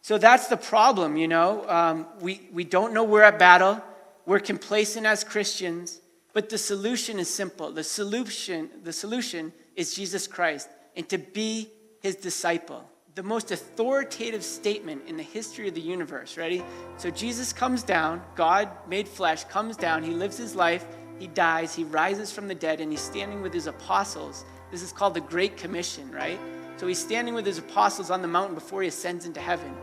So that's the problem, you know. We don't know we're at battle. We're complacent as Christians. But the solution is simple. The solution is Jesus Christ and to be his disciple. The most authoritative statement in the history of the universe. Ready? So Jesus comes down. God made flesh, comes down. He lives his life. He dies. He rises from the dead. And he's standing with his apostles. This is called the Great Commission, right? So he's standing with his apostles on the mountain before he ascends into heaven.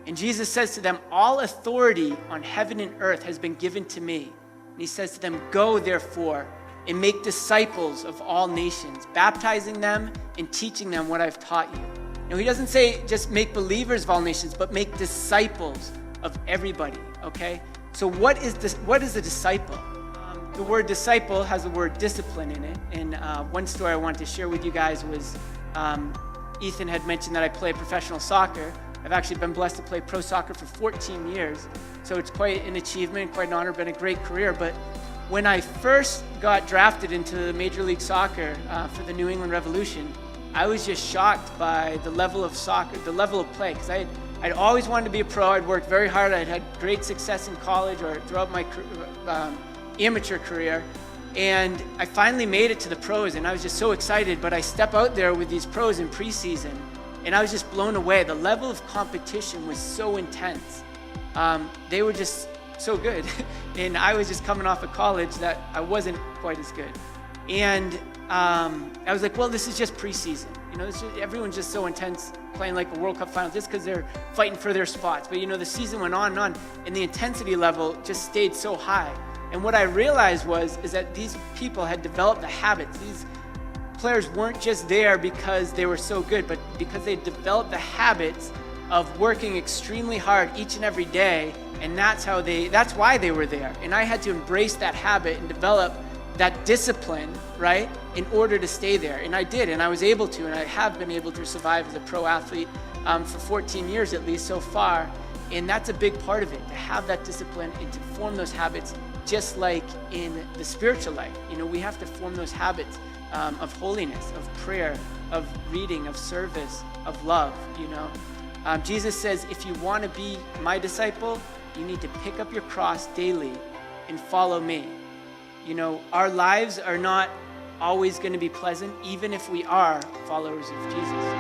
And Jesus says to them, all authority on heaven and earth has been given to me. And he says to them, go therefore and make disciples of all nations, baptizing them and teaching them what I've taught you. Now he doesn't say just make believers of all nations, but make disciples of everybody, okay? So what is a disciple? The word disciple has the word discipline in it. And one story I wanted to share with you guys was Ethan had mentioned that I play professional soccer. I've actually been blessed to play pro soccer for 14 years. So it's quite an achievement, quite an honor, been a great career. But when I first got drafted into Major League Soccer for the New England Revolution, I was just shocked by the level of soccer, the level of play. Because I'd always wanted to be a pro. I'd worked very hard. I'd had great success in college or throughout my amateur career. And I finally made it to the pros, and I was just so excited. But I step out there with these pros in preseason, and I was just blown away. The level of competition was so intense. They were just so good. And I was just coming off of college that I wasn't quite as good. And I was like, well, this is just preseason. You know, everyone's just so intense playing like a World Cup final just because they're fighting for their spots. But, you know, the season went on and on, and the intensity level just stayed so high. And what I realized is that these people had developed the habits. These players weren't just there because they were so good, but because they developed the habits of working extremely hard each and every day, and that's why they were there. And I had to embrace that habit and develop that discipline, right, in order to stay there. And I did, and I was able to, and I have been able to survive as a pro athlete for 14 years at least so far. And that's a big part of it, to have that discipline and to form those habits, just like in the spiritual life. You know, we have to form those habits of holiness, of prayer, of reading, of service, of love, you know. Jesus says, if you want to be my disciple, you need to pick up your cross daily and follow me. You know, our lives are not always going to be pleasant, even if we are followers of Jesus.